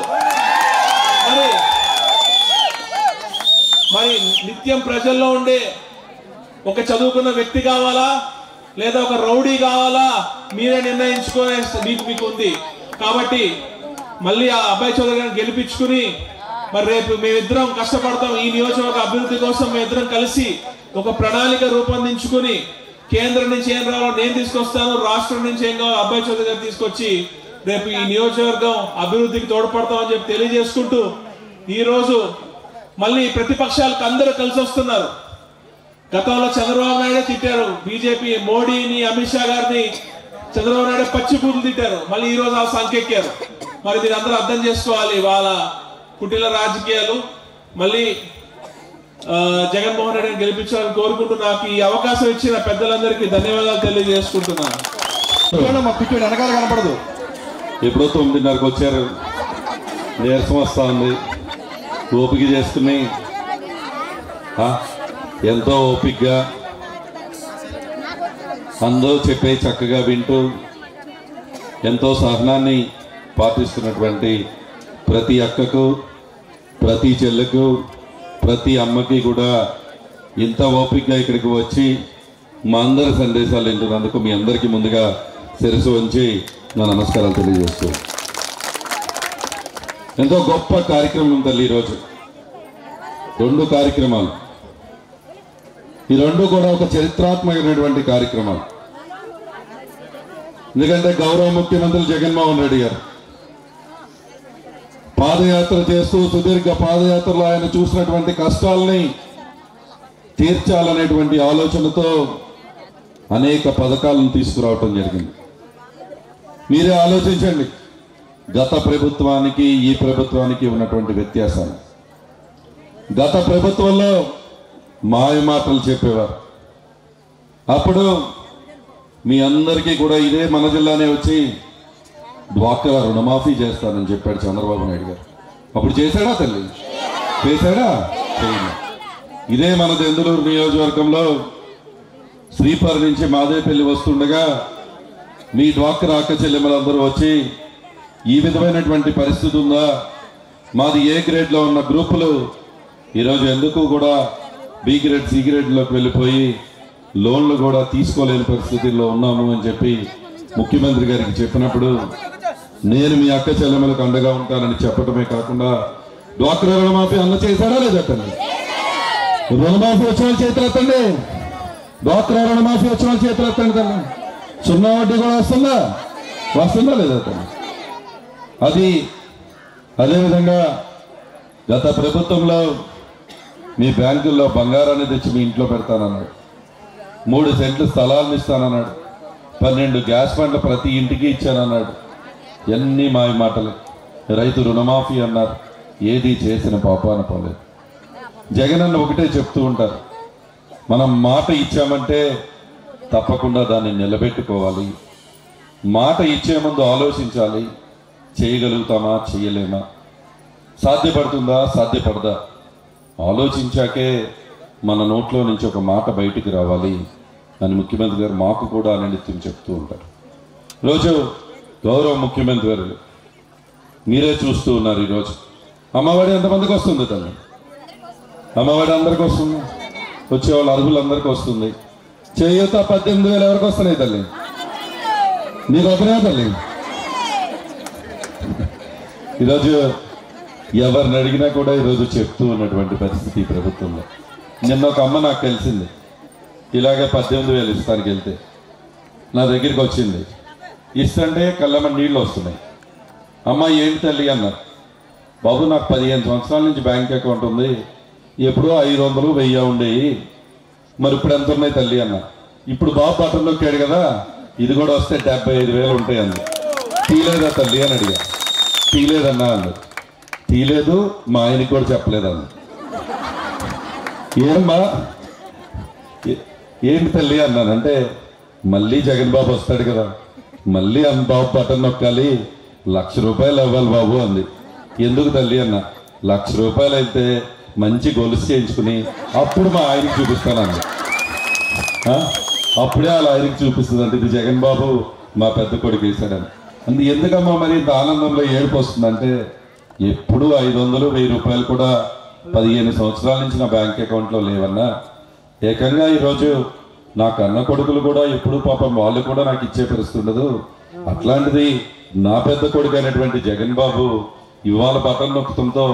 మరి నిత్యం ప్రజల్లో ఉండే ఒక చదువుకున్న వ్యక్తి కావాలా, లేదా ఒక రౌడీ కావాలా, మీరే నిర్ణయించుకునే మీకు ఉంది. కాబట్టి మళ్ళీ ఆ అబ్బాయి చౌదరి గారిని గెలిపించుకుని మరి రేపు మేమిద్దరం కష్టపడతాం. ఈ నియోజకవర్గ అభివృద్ధి కోసం మేమిద్దరం కలిసి ఒక ప్రణాళిక రూపొందించుకుని, కేంద్రం నుంచి ఏం రావాలో నేను తీసుకొస్తాను, రాష్ట్రం నుంచి ఏం కావాలో అబ్బాయి చౌదరి గారు తీసుకొచ్చి రేపు ఈ నియోజకవర్గం అభివృద్ధికి తోడ్పడతామని చెప్పి తెలియజేసుకుంటూ, ఈరోజు మళ్ళీ ప్రతిపక్షాలకు అందరూ కలిసి వస్తున్నారు. గతంలో చంద్రబాబు నాయుడే తిట్టారు బీజేపీ, మోడీని, అమిత్ షా గారిని చంద్రబాబు నాయుడు పచ్చి బూతులు తిట్టారు. మళ్ళీ ఈ రోజు ఆ సంకెక్కారు. మరి మీరు అందరూ అర్థం చేసుకోవాలి వాళ్ళ కుటిల రాజకీయాలు. మళ్ళీ జగన్మోహన్ రెడ్డిని గెలిపించాలని కోరుకుంటూ నాకు ఈ అవకాశం ఇచ్చిన పెద్దలందరికీ ధన్యవాదాలు తెలియజేసుకుంటున్నాను. మా పిట్టుడు వెనకాల కనపడదు. ఎప్పుడో 9:30కి వచ్చారు, నీరసం వస్తూ ఉంది. ఓపిక చేసుకుని ఎంతో ఓపికగా అందరూ చెప్పే చక్కగా వింటూ ఎంతో సహనాన్ని పాటిస్తున్నటువంటి ప్రతి అక్కకు, ప్రతి చెల్లకు, ప్రతి అమ్మకి కూడా ఇంత ఓపికగా ఇక్కడికి వచ్చి మా అందరి సందేశాలు వింటున్నందుకు మీ అందరికీ ముందుగా శిరస్సు వంచి నా నమస్కారాలు తెలియజేస్తూ, ఎంతో గొప్ప కార్యక్రమం తల్లి ఈరోజు. 2 కార్యక్రమాలు, ఈ 2 కూడా ఒక చరిత్రాత్మకమైనటువంటి కార్యక్రమాలు. ఎందుకంటే గౌరవ ముఖ్యమంత్రి జగన్మోహన్ రెడ్డి గారు పాదయాత్ర చేస్తూ, సుదీర్ఘ పాదయాత్రలో ఆయన చూసినటువంటి కష్టాలని తీర్చాలనేటువంటి ఆలోచనతో అనేక పథకాలను తీసుకురావటం జరిగింది. మీరే ఆలోచించండి, గత ప్రభుత్వానికి ఈ ప్రభుత్వానికి ఉన్నటువంటి వ్యత్యాసాలు. గత ప్రభుత్వంలో మాయ మాటలు చెప్పేవారు. అప్పుడు మీ అందరికీ కూడా ఇదే మన జిల్లానే వచ్చి డ్వాక్రా రుణమాఫీ చేస్తానని చెప్పాడు చంద్రబాబు నాయుడు గారు. అప్పుడు చేశాడా తల్లి? చేశాడా? చేయలేదు. ఇదే మన దెందులూరు నియోజకవర్గంలో శ్రీపర్ నుంచి మాదేపల్లి వస్తుండగా మీ డ్వాక్రా అక్క చెల్లెమ్మలందరూ వచ్చి ఈ విధమైనటువంటి పరిస్థితి ఉందా, మాది ఏ గ్రేడ్లో ఉన్న గ్రూపులు ఈరోజు ఎందుకు కూడా బి గ్రేడ్, సి గ్రేడ్లోకి వెళ్ళిపోయి లోన్లు కూడా తీసుకోలేని పరిస్థితుల్లో ఉన్నాము అని చెప్పి ముఖ్యమంత్రి గారికి చెప్పినప్పుడు నేను మీ అక్క చెల్లెమ్మలకు అండగా ఉంటానని చెప్పడమే కాకుండా డ్వాక్రా రుణమాఫీ అన్న చేశాడా లేదా తల్లి? రుణమాఫీ వచ్చిన వాళ్ళు చేతులు ఎత్తండి. డ్వాక్రా రుణమాఫీ వచ్చిన వాళ్ళు చేతులు ఎత్తండి తల్లి. 0 వడ్డీ కూడా వస్తుందా లేదా తల్లి? అది అదేవిధంగా గత ప్రభుత్వంలో మీ బ్యాంకుల్లో బంగారాన్ని తెచ్చి మీ ఇంట్లో పెడతానన్నాడు. 3 సెంట్లు స్థలాలను ఇస్తానన్నాడు. 12 గ్యాస్ బండ్లు ప్రతి ఇంటికి ఇచ్చానన్నాడు. ఎన్ని మాయ మాటలు. రైతు రుణమాఫీ అన్నారు. ఏది చేసిన పాపాన పోలేదు. జగనన్న ఒకటే చెప్తూ ఉంటారు, మనం మాట ఇచ్చామంటే తప్పకుండా దాన్ని నిలబెట్టుకోవాలి. మాట ఇచ్చే ముందు ఆలోచించాలి, చేయగలుగుతామా చేయలేమా, సాధ్యపడుతుందా సాధ్యపడదా ఆలోచించాకే మన నోట్లో నుంచి ఒక మాట బయటికి రావాలి అని ముఖ్యమంత్రి గారు మాకు కూడా నిత్యం చెప్తూ ఉంటారు. ఈరోజు గౌరవ ముఖ్యమంత్రి గారు మీరే చూస్తూ ఉన్నారు. ఈరోజు అమ్మఒడి ఎంతమందికి వస్తుంది తల్లి? అమ్మఒడి అందరికి వస్తుంది, వచ్చేవాళ్ళు అర్హులందరికీ వస్తుంది. చేయూత 18,000 ఎవరికి వస్తున్నాయి తల్లి? నీకు ఒకనే తల్లి. ఈరోజు ఎవరిని అడిగినా కూడా ఈరోజు చెప్తూ ఉన్నటువంటి పరిస్థితి ఈ ప్రభుత్వంలో. నిన్న ఒక అమ్మ నాకు తెలిసింది, ఇలాగే 18,000 ఇస్తానికి వెళ్తే నా దగ్గరికి వచ్చింది. ఇస్తుంటే కళ్ళమ్మ నీళ్ళు వస్తున్నాయి. అమ్మ ఏంటి తల్లి అన్నారు. బాబు నాకు 15 సంవత్సరాల నుంచి బ్యాంక్ అకౌంట్ ఉంది, ఎప్పుడో 500 1000 ఉండేవి, మరి ఇప్పుడు ఎంత ఉన్నాయి తల్లి అన్న. ఇప్పుడు బాబు బట్టలు నొక్కాడు కదా, ఇది కూడా వస్తే 75,000 ఉంటాయి అంది. తీలేదా తల్లి అని అడిగా. తీలేదన్నా అంది. తీలేదు, మా ఆయనకి కూడా చెప్పలేదండి. ఏమ్మా ఏంటి తల్లి అన్నానంటే, మళ్ళీ జగన్ బాబు వస్తాడు కదా, మళ్ళీ బాబు బటన్ నొక్కాలి, 1,00,000 రూపాయలు అవ్వాలి బాబు అంది. ఎందుకు తల్లి అన్న, 1,00,000 రూపాయలు అయితే మంచి గొలుసు చేయించుకుని అప్పుడు మా ఆయనకి చూపిస్తానండి. అప్పుడే వాళ్ళ ఆయనకి చూపిస్తుందంటే ఇది జగన్ బాబు మా పెద్ద కొడుకు వేశాడని. అందు ఎందుకమ్మా మరి ఇంత ఆనందంలో ఏడుపు వస్తుందంటే, ఎప్పుడు 500 1000 రూపాయలు కూడా 15 సంవత్సరాల నుంచి నా బ్యాంక్ అకౌంట్లో లేవన్నా. ఏకంగా ఈరోజు నా కన్న కొడుకులు కూడా ఎప్పుడు పాపం వాళ్ళు కూడా నాకు ఇచ్చే పరిస్థితి ఉండదు. అట్లాంటిది నా పెద్ద కొడుకు అయినటువంటి జగన్ బాబు ఇవాళ బటన్ నొక్కడంతో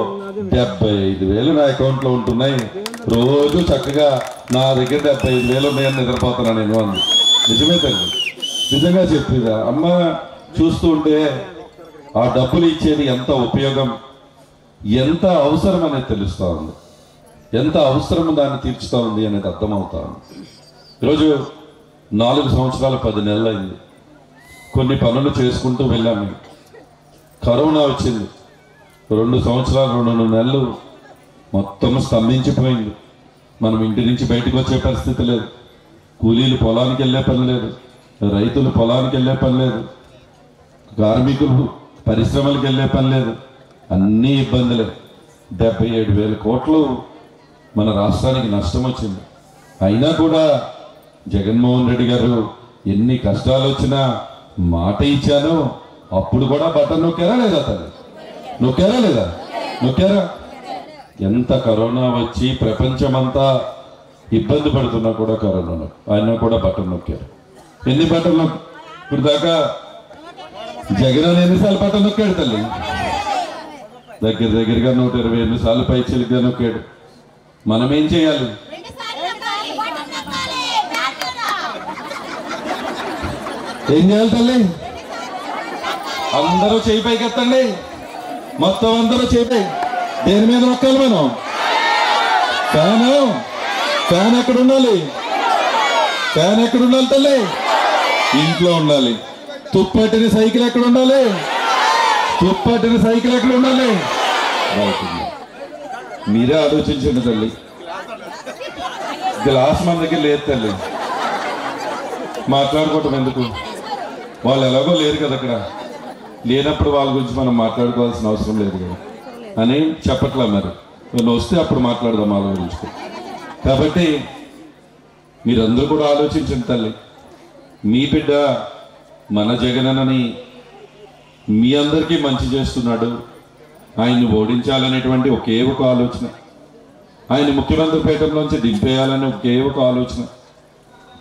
75,000 నా అకౌంట్లో ఉంటున్నాయి. రోజు చక్కగా నా దగ్గర 75,000 ఉన్నాయని నిద్రపోతున్నాను నేను అంది. నిజమే తల్లి, నిజంగా చెప్పిందా అమ్మ. చూస్తూ ఉంటే ఆ డబ్బులు ఇచ్చేది ఎంత ఉపయోగం, ఎంత అవసరం అనేది తెలుస్తూ ఉంది, ఎంత అవసరం దాన్ని తీర్చుతూ ఉంది అనేది అర్థమవుతా ఉంది. ఈరోజు 4 సంవత్సరాల 10 నెలలు అయింది. కొన్ని పనులు చేసుకుంటూ వెళ్ళాము. కరోనా వచ్చింది. 2 సంవత్సరాలు 2 నెలలు మొత్తం స్తంభించిపోయింది. మనం ఇంటి నుంచి బయటకు వచ్చే పరిస్థితి లేదు. కూలీలు పొలానికి వెళ్ళే పని లేదు, రైతులు పొలానికి వెళ్ళే పని లేదు, కార్మికులు పరిశ్రమలకు వెళ్ళే పని లేదు. అన్నీ ఇబ్బందులే. 77,000 కోట్లు మన రాష్ట్రానికి నష్టం వచ్చింది. అయినా కూడా జగన్మోహన్ రెడ్డి గారు ఎన్ని కష్టాలు వచ్చినా మాట ఇచ్చాను, అప్పుడు కూడా బటన్ నొక్కారా లేదా తల్లి? నొక్కారా లేదా? నొక్కారా? ఎంత కరోనా వచ్చి ప్రపంచమంతా ఇబ్బంది పడుతున్నా కూడా కరోనా ఆయన కూడా బటన్ నొక్కారు. ఎన్ని బటన్లు ఇప్పుడు దాకా జగన్ ఎన్నిసార్లు బటన్ నొక్కాడు తల్లి? దగ్గరగా 128 సార్లు పైచిలుగా నొక్కాడు. మనం ఏం చేయాలి? ఏం చేయాలి తల్లి? అందరూ చేయి పైకి ఎత్తండి, మొత్తం అందరూ చేయి పై. దేని మీద నొక్కాలి మనం? ఫ్యాన్ ఎక్కడ ఉండాలి? ఫ్యాన్ ఎక్కడ ఉండాలి తల్లి? ఇంట్లో ఉండాలి. తుప్పట్టిన సైకిల్ ఎక్కడ ఉండాలి? తుప్పట్టిన సైకిల్ ఎక్కడ ఉండాలి? మీరే ఆలోచించండి తల్లి. గ్లాస్ మన దగ్గర లేదు తల్లి, మాట్లాడుకోవటం ఎందుకు? వాళ్ళు ఎలాగో లేరు కదా అక్కడ. లేనప్పుడు వాళ్ళ గురించి మనం మాట్లాడుకోవాల్సిన అవసరం లేదు కదా అని చెప్పట్లా. మరి వాళ్ళు వస్తే అప్పుడు మాట్లాడదాం వాళ్ళ గురించి. కాబట్టి మీరందరూ కూడా ఆలోచించండి తల్లి. మీ బిడ్డ మన జగనన్నని మీ అందరికీ మంచి చేస్తున్నాడు, ఆయన్ని ఓడించాలనేటువంటి ఒకే ఒక ఆలోచన, ఆయన ముఖ్యమంత్రి పీఠంలోంచి దింపేయాలని ఒకే ఒక ఆలోచన.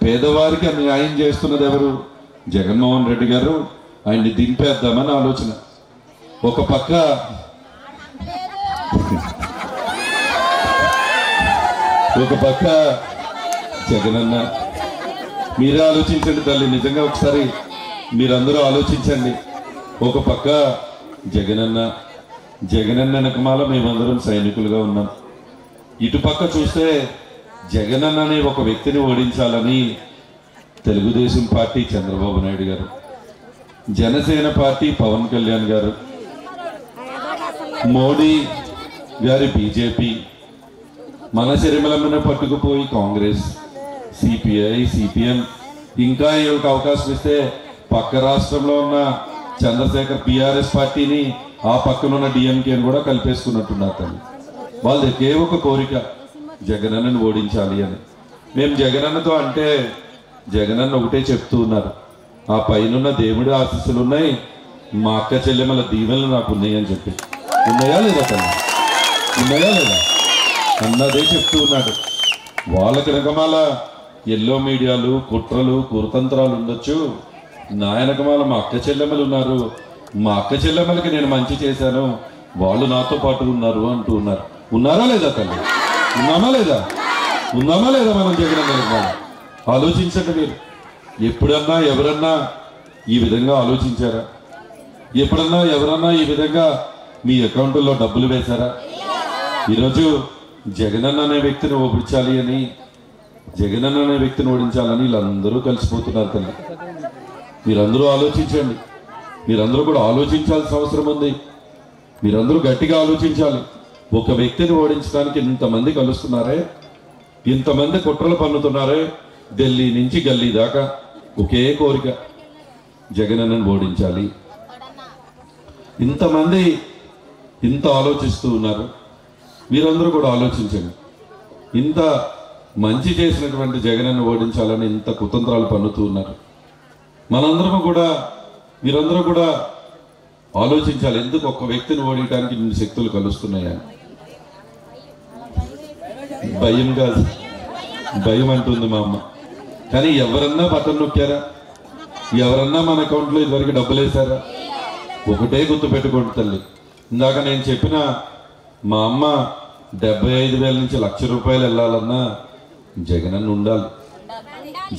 పేదవారికి న్యాయం చేస్తున్నది ఎవరు? జగన్మోహన్ రెడ్డి గారు. ఆయన్ని దింపేద్దామని ఆలోచన. ఒక పక్క జగనన్న. మీరే ఆలోచించండి తల్లి, నిజంగా ఒకసారి మీరందరూ ఆలోచించండి. ఒక పక్క జగనన్న వెనకమాల మేమందరం సైనికులుగా ఉన్నాం. ఇటుపక్క చూస్తే జగనన్న అనే ఒక వ్యక్తిని ఓడించాలని తెలుగుదేశం పార్టీ చంద్రబాబు నాయుడు గారు, జనసేన పార్టీ పవన్ కళ్యాణ్ గారు, మోడీ గారి బీజేపీ, మన శరీరములను పట్టుకుపోయి కాంగ్రెస్, సిపిఐ, సిపిఎం, ఇంకా ఏమిటి అవకాశం ఇస్తే పక్క రాష్ట్రంలో ఉన్న చంద్రశేఖర్ బీఆర్ఎస్ పార్టీని ఆ పక్కనున్న డిఎంకేని కూడా కలిపేసుకున్నట్టున్నారు తల్లి. వాళ్ళది ఒకే ఒక కోరిక, జగనన్నను ఓడించాలి అని. మేము జగనన్నతో అంటే జగనన్న ఒకటే చెప్తూ ఉన్నారు, ఆ పైనున్న దేవుడి ఆశీస్సులు ఉన్నాయి, మా అక్క చెల్లెమ్మల దీవెనలు నాకు ఉన్నాయి అని చెప్పి. ఉన్నాయా లేదా తల్లి? ఉన్నాయా లేదా అన్నదే చెప్తూ ఉన్నాడు. వాళ్ళకి రకమాల ఎల్లో మీడియాలు, కుట్రలు, కుతంత్రాలు ఉండొచ్చు, నా వెనకమాల మా అక్క చెల్లెమ్మలు ఉన్నారు, మా అక్క చెల్లెమ్మలకి నేను మంచి చేశాను, వాళ్ళు నాతో పాటు ఉన్నారు అంటూ ఉన్నారు. ఉన్నారా లేదా తల్లి? ఉన్నామా లేదా? ఉన్నామా లేదా? మనం జగనన్న ఆలోచించండి. మీరు ఎప్పుడన్నా ఎవరన్నా ఈ విధంగా ఆలోచించారా? ఎప్పుడన్నా ఎవరన్నా ఈ విధంగా మీ అకౌంట్లో డబ్బులు వేశారా? ఈరోజు జగనన్న అనే వ్యక్తిని ఓడించాలి అని, జగనన్న అనే వ్యక్తిని ఓడించాలని వీళ్ళందరూ కలిసిపోతున్నారు తల్లి. మీరందరూ ఆలోచించండి. మీరందరూ కూడా ఆలోచించాల్సిన అవసరం ఉంది. మీరందరూ గట్టిగా ఆలోచించాలి. ఒక వ్యక్తిని ఓడించడానికి ఇంతమంది కలుస్తున్నారే, ఇంతమంది కుట్రలు పన్నుతున్నారే, ఢిల్లీ నుంచి గల్లీ దాకా ఒకే కోరిక, జగనన్నను ఓడించాలి. ఇంతమంది ఇంత ఆలోచిస్తూ ఉన్నారు. మీరందరూ కూడా ఆలోచించండి. ఇంత మంచి చేసినటువంటి జగనన్న ఓడించాలని ఇంత కుతంత్రాలు పన్నుతూ ఉన్నారు. మనందరము కూడా, మీరందరూ కూడా ఆలోచించాలి. ఎందుకు ఒక్క వ్యక్తిని ఓడించడానికి ఇన్ని శక్తులు కలుస్తున్నాయని. భయం కాదు, భయం అంటుంది మా అమ్మ. కానీ ఎవరన్నా బటన్ నొక్కారా? ఎవరన్నా మన అకౌంట్లో ఇదివరకు డబ్బులు వేశారా? ఒకటే గుర్తు పెట్టుకోండి తల్లి. ఇందాక నేను చెప్పిన మా అమ్మ 75,000 నుంచి ₹1,00,000 వెళ్ళాలన్నా జగనన్న ఉండాలి.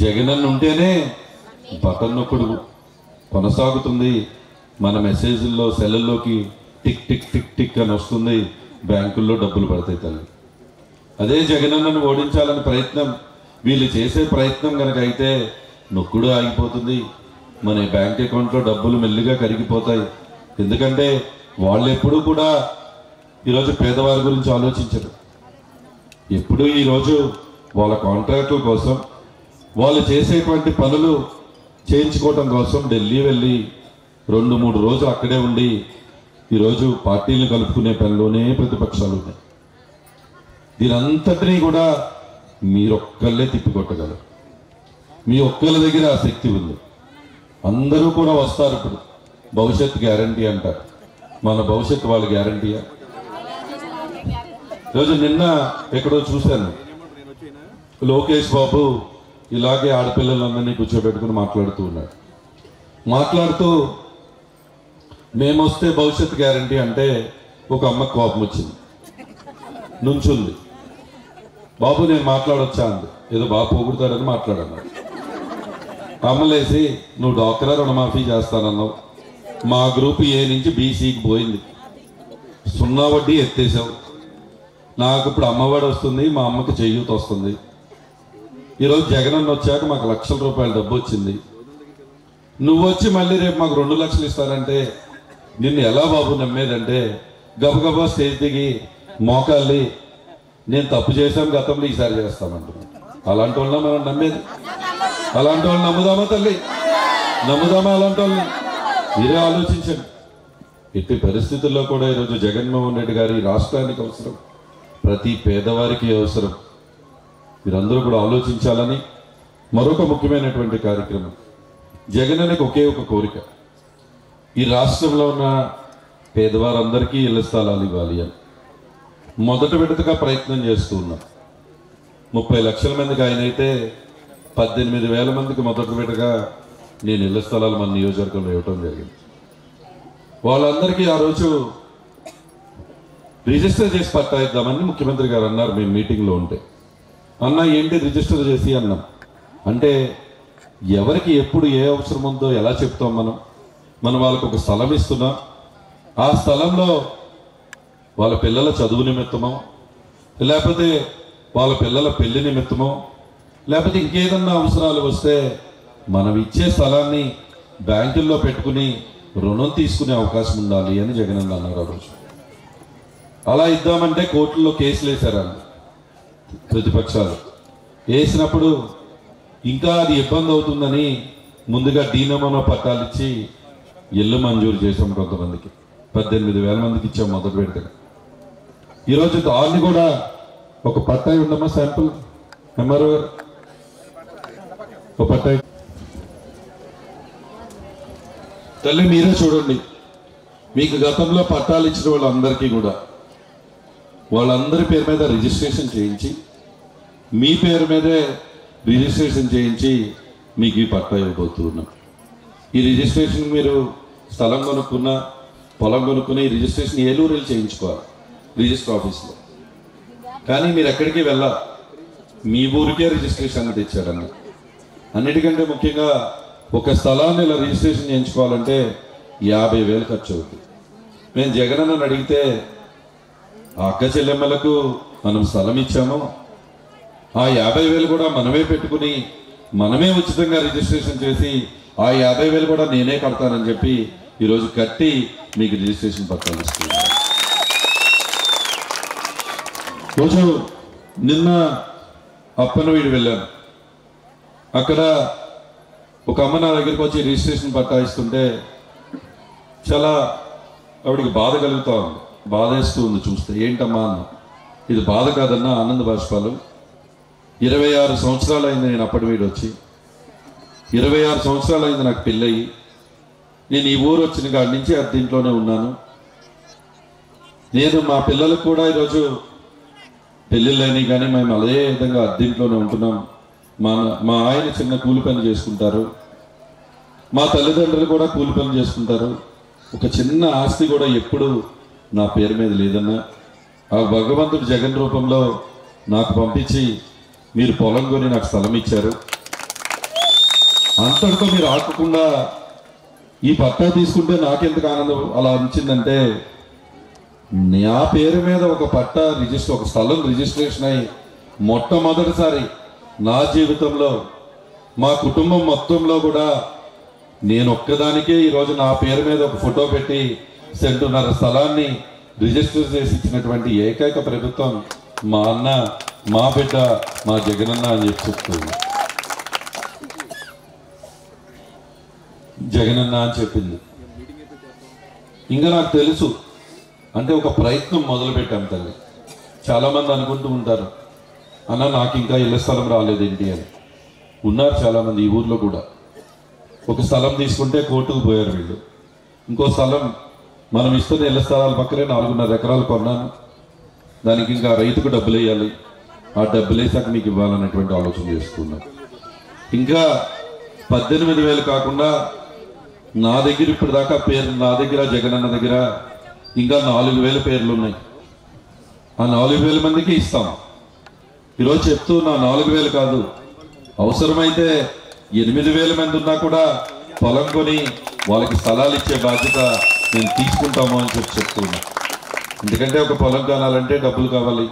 జగనన్న ఉంటేనే బటన్ నొక్కుడు కొనసాగుతుంది. మన మెసేజ్ల్లో, సెల్లుల్లోకి టిక్ టిక్ టిక్ టిక్ అని వస్తుంది, బ్యాంకుల్లో డబ్బులు పడతాయి తల్లి. అదే జగనన్నను ఓడించాలని ప్రయత్నం, వీళ్ళు చేసే ప్రయత్నం కనుక అయితే నొక్కుడు ఆగిపోతుంది. మన బ్యాంక్ అకౌంట్లో డబ్బులు మెల్లిగా కరిగిపోతాయి. ఎందుకంటే వాళ్ళు ఎప్పుడూ కూడా ఈరోజు పేదవారి గురించి ఆలోచించరు. ఎప్పుడూ ఈరోజు వాళ్ళ కాంట్రాక్టుల కోసం, వాళ్ళు చేసేటువంటి పనులు చేయించుకోవటం కోసం ఢిల్లీ వెళ్ళి 2-3 రోజులు అక్కడే ఉండి ఈరోజు పార్టీలను కలుపుకునే పనిలోనే ప్రతిపక్షాలు ఉన్నాయి. దీనంతటినీ కూడా మీరొక్కళ్ళే తిప్పికొట్టగలరు. మీ ఒక్కళ్ళ దగ్గర ఆ శక్తి ఉంది. అందరూ కూడా వస్తారు. ఇప్పుడు భవిష్యత్ గ్యారంటీ అంటారు. మన భవిష్యత్తు వాళ్ళ గ్యారంటీయా? ఈరోజు నిన్న ఎక్కడో చూశాను, లోకేష్ బాబు ఇలాగే ఆడపిల్లలందరినీ కూర్చోబెట్టుకుని మాట్లాడుతూ ఉన్నాడు. మాట్లాడుతూ మేమొస్తే భవిష్యత్ గ్యారంటీ అంటే ఒక అమ్మకు కోపం వచ్చింది, నుంచుంది. బాబు నేను మాట్లాడొచ్చా అంది. ఏదో బాబు పోగొడతాడని మాట్లాడన్నాడు. అమ్మలేసి నువ్వు డాక్టరా రుణమాఫీ చేస్తానన్నావు, మా గ్రూప్ ఏ నుంచి బీసీకి పోయింది, 0 వడ్డీ ఎత్తేసావు, నాకు ఇప్పుడు అమ్మఒడి వస్తుంది, మా అమ్మకి చేయూత వస్తుంది, ఈరోజు జగనన్న వచ్చాక మాకు ₹1,00,000 డబ్బు వచ్చింది, నువ్వు వచ్చి మళ్ళీ రేపు మాకు 2 లక్షలు ఇస్తానంటే నిన్ను ఎలా బాబు నమ్మేదంటే గబగబా స్టేజ్ దిగి మోకాళ్ళి నేను తప్పు చేశాను గతంలో, ఈసారి చేస్తామంటున్నాను. అలాంటి వాళ్ళ మనం నమ్మేది? అలాంటి వాళ్ళు నమ్ముదామా తల్లి? నమ్ముదామా అలాంటి వాళ్ళని? మీరే ఆలోచించండి. ఎట్టి పరిస్థితుల్లో కూడా ఈరోజు జగన్మోహన్ రెడ్డి గారి రాష్ట్రానికి అవసరం, ప్రతి పేదవారికి అవసరం. మీరందరూ కూడా ఆలోచించాలని మరొక ముఖ్యమైనటువంటి కార్యక్రమం. జగనన్నకి ఒకే ఒక కోరిక, ఈ రాష్ట్రంలో ఉన్న పేదవారందరికీ ఇళ్ల స్థలాలు ఇవ్వాలి అని మొదటి విడతగా ప్రయత్నం చేస్తూ ఉన్నాం. 30 లక్షల మందికి ఆయన అయితే 18,000 మందికి మొదటి విడతగా నేను ఇళ్ల స్థలాలు మన నియోజకవర్గంలో ఇవ్వటం జరిగింది. వాళ్ళందరికీ ఆ రోజు రిజిస్టర్ చేసి పట్టా ఇద్దామని ముఖ్యమంత్రి గారు అన్నారు. మేము మీటింగ్లో ఉంటే, అన్న ఏంటి రిజిస్టర్ చేసి అన్నాం. అంటే ఎవరికి ఎప్పుడు ఏ అవసరం ఉందో ఎలా చెప్తాం? మనం వాళ్ళకు ఒక స్థలం ఇస్తున్నాం, ఆ స్థలంలో వాళ్ళ పిల్లల చదువు నిమిత్తమో, లేకపోతే వాళ్ళ పిల్లల పెళ్లి నిమిత్తమో, లేకపోతే ఇంకేదన్నా అవసరాలు వస్తే మనం ఇచ్చే స్థలాన్ని బ్యాంకుల్లో పెట్టుకుని రుణం తీసుకునే అవకాశం ఉండాలి అని జగనన్న అన్నారు. ఆ రోజు అలా ఇద్దామంటే కోర్టులో కేసులు వేశారు ప్రతిపక్షాలు. వేసినప్పుడు ఇంకా అది ఇబ్బంది అవుతుందని ముందుగా డీనమనో పట్టాలు ఇచ్చి ఇల్లు మంజూరు చేసాం. కొంతమందికి 18,000 మందికి ఇచ్చాం మొదటి విడతగా. ఈరోజు దాన్ని కూడా ఒక పట్టాయి ఉండమ్మా, శాంపుల్ ఎంఆర్ఓ గారు ఒక పట్టాయి. తల్లి మీరే చూడండి, మీకు గతంలో పట్టాలు ఇచ్చిన వాళ్ళందరికీ కూడా వాళ్ళందరి పేరు మీద రిజిస్ట్రేషన్ చేయించి మీ పేరు మీదే రిజిస్ట్రేషన్ చేయించి మీకు ఈ పట్టా ఇవ్వబోతున్నాం. ఈ రిజిస్ట్రేషన్ మీరు స్థలం కొనుక్కున్నా పొలం కొనుక్కుని ఈ రిజిస్ట్రేషన్ ఏలూరు వెళ్ళి చేయించుకోవాలి రిజిస్టర్ ఆఫీస్లో. కానీ మీరు ఎక్కడికి వెళ్ళాలి, మీ ఊరికే రిజిస్ట్రేషన్ అనేది తెచ్చాడన్న. అన్నిటికంటే ముఖ్యంగా ఒక స్థలాన్ని ఇలా రిజిస్ట్రేషన్ చేయించుకోవాలంటే 50,000 ఖర్చు అవుతుంది. మేము జగనన్నని అడిగితే ఆ అక్క చెల్లెమ్మలకు మనం స్థలం ఇచ్చాము, ఆ 50,000 కూడా మనమే పెట్టుకుని మనమే ఉచితంగా రిజిస్ట్రేషన్ చేసి ఆ 50,000 కూడా నేనే కడతానని చెప్పి ఈరోజు కట్టి మీకు రిజిస్ట్రేషన్ పత్రాలు ఇస్తున్నాను. రోజు నిన్న అప్పనవీడు వెళ్ళాను. అక్కడ ఒక అమ్మ నా దగ్గరికి వచ్చి రిజిస్ట్రేషన్ పట్టా ఇస్తుంటే చాలా ఆవిడికి బాధ కలుగుతూ ఉంది, బాధేస్తూ ఉంది చూస్తే. ఏంటమ్మా అన్న, ఇది బాధ కాదన్నా ఆనంద బాష్పాలు. 26 సంవత్సరాలు అయింది నేను అప్పటివీడు వచ్చి, 26 సంవత్సరాలు అయింది నాకు పెళ్ళయి. నేను ఈ ఊరు వచ్చిన కాడి నుంచి అద్దీంట్లోనే ఉన్నాను. నేను మా పిల్లలకు కూడా ఈరోజు పెళ్ళిళ్ళని కానీ మేము అదే విధంగా అద్దీంట్లోనే ఉంటున్నాం. మా ఆయన చిన్న కూలి పని చేసుకుంటారు, మా తల్లిదండ్రులు కూడా కూలి పని చేసుకుంటారు. ఒక చిన్న ఆస్తి కూడా ఎప్పుడు నా పేరు మీద లేదన్నా ఆ భగవంతుడు జగన్ రూపంలో నాకు పంపించి మీరు పొలం కొని నాకు స్థలం ఇచ్చారు. అంతటితో మీరు ఆకకుండా ఈ పట్టా తీసుకుంటే నాకెందుకు ఆనందం అలా అనిపించిందంటే, నా పేరు మీద ఒక పట్టా ఒక స్థలం రిజిస్ట్రేషన్ అయ్యి మొట్టమొదటిసారి నా జీవితంలో మా కుటుంబం మొత్తంలో కూడా నేను ఒక్కదానికే ఈరోజు నా పేరు మీద ఒక ఫోటో పెట్టి 1.5 సెంటు స్థలాన్ని రిజిస్టర్ చేసి ఇచ్చినటువంటి ఏకైక ప్రభుత్వం మా అన్న, మా బిడ్డ, మా జగనన్న అని చెప్పి చెప్తుంది. జగనన్న అని చెప్పింది. ఇంకా నాకు తెలుసు అంటే ఒక ప్రయత్నం మొదలు పెట్టాం తల్లి. చాలామంది అనుకుంటూ ఉంటారు, అన్న నాకు ఇంకా ఇళ్ళ స్థలం రాలేదేంటి అని. ఉన్నారు చాలామంది ఈ ఊర్లో కూడా. ఒక స్థలం తీసుకుంటే కోర్టుకు పోయారు వీళ్ళు. ఇంకో స్థలం మనం ఇస్తున్న ఇళ్ళ స్థలాల పక్కనే 4.5 ఎకరాలు కొన్నాను, దానికి ఇంకా రైతుకు డబ్బులు వేయాలి, ఆ డబ్బులు వేసాక మీకు ఇవ్వాలనేటువంటి ఆలోచన చేస్తున్నాను. ఇంకా 18,000 కాకుండా నా దగ్గర ఇప్పుడు దాకా పేర్లు, నా దగ్గర జగనన్న దగ్గర ఇంకా 4,000 పేర్లు ఉన్నాయి. ఆ 4,000 మందికి ఇస్తాం. ఈరోజు చెప్తూ నా 4,000 కాదు, అవసరమైతే 8,000 మంది ఉన్నా కూడా పొలం కొని వాళ్ళకి స్థలాలు ఇచ్చే బాధ్యత నేను తీసుకుంటాము అని చెప్తున్నా. ఎందుకంటే ఒక పొలం కొనాలంటే డబ్బులు కావాలి.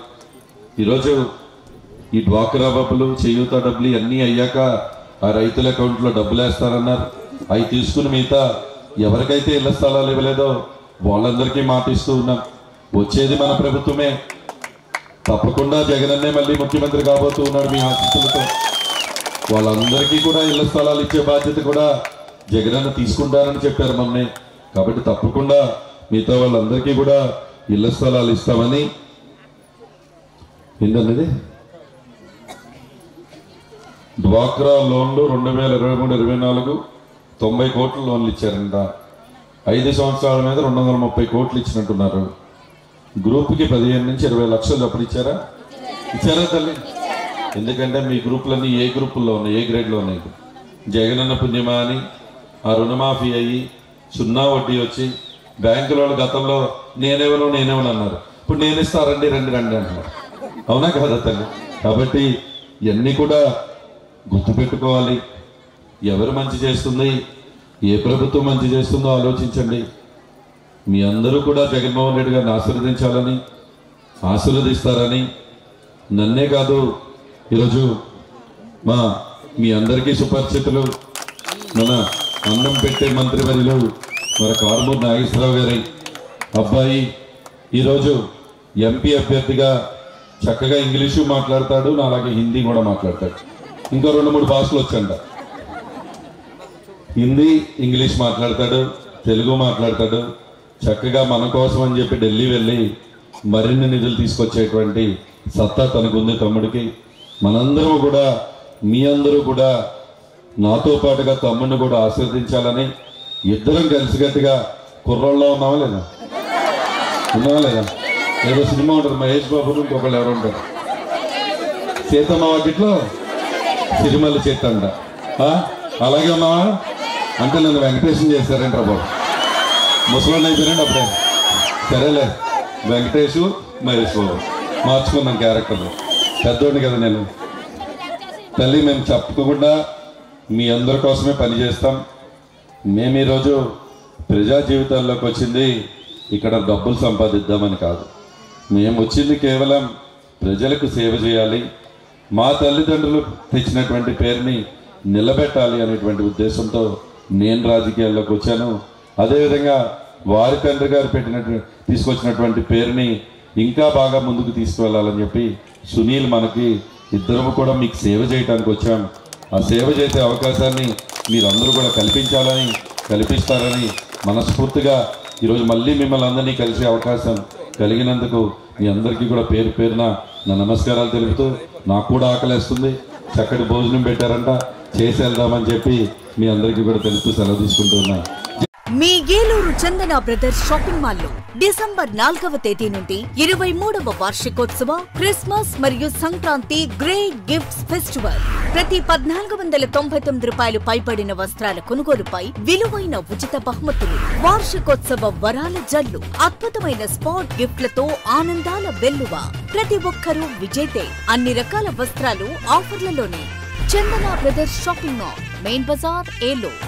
ఈరోజు ఈ డ్వాక్రా డబ్బులు, చేయూత డబ్బులు అన్నీ అయ్యాక ఆ రైతుల అకౌంట్లో డబ్బులు వేస్తారన్నారు. అవి తీసుకుని మిగతా ఎవరికైతే ఇళ్ల స్థలాలు ఇవ్వలేదో వాళ్ళందరికీ మాట ఇస్తూ ఉన్నాం. వచ్చేది మన ప్రభుత్వమే, తప్పకుండా జగనన్నే మళ్ళీ ముఖ్యమంత్రి కాబోతూ ఉన్నాడు మీ ఆశీస్సులతో. వాళ్ళందరికీ కూడా ఇళ్ల స్థలాలు ఇచ్చే బాధ్యత కూడా జగనన్న తీసుకుంటారని చెప్పారు మొన్నే. కాబట్టి తప్పకుండా మిగతా వాళ్ళందరికీ కూడా ఇళ్ల స్థలాలు ఇస్తామని. ఏంటన్నది డ్వాక్రా లోన్లు 2023-24 90 కోట్ల లోన్లు ఇచ్చారంట. 5 సంవత్సరాల మీద 230 కోట్లు ఇచ్చినట్టున్నారు. గ్రూప్కి 15 నుంచి 20 లక్షలు అప్పుడు ఇచ్చారా తల్లి? ఎందుకంటే మీ గ్రూపులన్నీ ఏ గ్రూపుల్లో ఉన్నాయి, ఏ గ్రేడ్లో ఉన్నాయి. జగనన్న పుణ్యమా అని ఆ రుణమాఫీ అయ్యి 0 వడ్డీ వచ్చి బ్యాంకుల వాళ్ళు గతంలో నేనేమను అన్నారు. ఇప్పుడు నేను ఇస్తారండి, రండి అన్నారు. అవునా కదా తల్లి? కాబట్టి ఇవన్నీ కూడా గుర్తుపెట్టుకోవాలి. ఎవరు మంచి చేస్తుంది, ఏ ప్రభుత్వం మంచి చేస్తుందో ఆలోచించండి. మీ అందరూ కూడా జగన్మోహన్ రెడ్డి గారిని ఆశీర్వదించాలని, ఆశీర్వదిస్తారని, నన్నే కాదు ఈరోజు మీ అందరికీ సుపరిచితులు మన అన్నం పెట్టే మంత్రివర్యులు మన కారుమూరి నాగేశ్వరరావు గారి అబ్బాయి ఈరోజు ఎంపీ అభ్యర్థిగా చక్కగా ఇంగ్లీషు మాట్లాడతాడు, అలాగే హిందీ కూడా మాట్లాడతాడు. ఇంకా 2-3 భాషలు వచ్చంట. హిందీ, ఇంగ్లీష్ మాట్లాడతాడు, తెలుగు మాట్లాడతాడు. చక్కగా మన కోసం అని చెప్పి ఢిల్లీ వెళ్ళి మరిన్ని నిధులు తీసుకొచ్చేటువంటి సత్తా తనకుంది తమ్ముడికి. మనందరూ కూడా, మీ అందరూ కూడా నాతో పాటుగా తమ్ముడిని కూడా ఆశీర్వదించాలని ఇద్దరం కలిసికట్టుగా కుర్రోళ్ళలో ఉన్నావా లేదా? ఏదో సినిమా ఉంటుంది, మహేష్ బాబు ఇంకొకళ్ళు ఎవరు ఉంటారు, సీతమ్మ వాకిట్లో సిరిమల్ల చెట్టు అంట. అలాగే ఉన్నావా అంటే నన్ను వెంకటేశం చేశారంటారా బాబు? ముసలాన్ని అయిపోయారండి అప్పుడే. సరేలే, వెంకటేష్ మహేష్ బాబు మార్చుకున్నాను క్యారెక్టర్లు. పెద్దోడిని కదా నేను. తల్లి, మేము చెప్పుకోకుండా మీ అందరి కోసమే పనిచేస్తాం. మేము ఈరోజు ప్రజా జీవితాల్లోకి వచ్చింది ఇక్కడ డబ్బులు సంపాదిద్దామని కాదు. మేము వచ్చింది కేవలం ప్రజలకు సేవ చేయాలి, మా తల్లిదండ్రులు తెచ్చినటువంటి పేరుని నిలబెట్టాలి అనేటువంటి ఉద్దేశంతో నేను రాజకీయాల్లోకి వచ్చాను. అదేవిధంగా వారి తండ్రి గారు తీసుకొచ్చినటువంటి పేరుని ఇంకా బాగా ముందుకు తీసుకువెళ్ళాలని చెప్పి సునీల్, మనకి ఇద్దరము కూడా మీకు సేవ చేయడానికి వచ్చాం. ఆ సేవ చేసే అవకాశాన్ని మీరందరూ కూడా కల్పిస్తారని మనస్ఫూర్తిగా ఈరోజు మళ్ళీ మిమ్మల్ని అందరినీ కలిసే అవకాశం కలిగినందుకు మీ అందరికీ కూడా పేరు పేరున నా నమస్కారాలు తెలుపుతూ, నాకు కూడా ఆకలేస్తుంది, చక్కటి భోజనం పెట్టారంట, చేసి వెళ్దామని చెప్పి మీ అందరికీ కూడా తెలుపుతూ సెలవు తీసుకుంటున్నా. మీ ఏలూరు చందన బ్రదర్స్ షాపింగ్ మాల్ లో డిసెంబర్ 4వ తేదీ నుండి 23వ వార్షికోత్సవ క్రిస్మస్ మరియు సంక్రాంతి గ్రేట్ గిఫ్ట్స్ ఫెస్టివల్. ప్రతి 1499 రూపాయలు పైబడిన వస్త్రాల కొనుగోలుపై విలువైన ఉచిత బహుమతులు, వార్షికోత్సవ వరాల జల్లు, అద్భుతమైన స్పాట్ గిఫ్ట్లతో ఆనందాల వెల్లువ. ప్రతి ఒక్కరూ విజేతే. అన్ని రకాల వస్త్రాలు ఆఫర్లలోనే. Chandana brothers shopping mall, main Bazar, Eluru.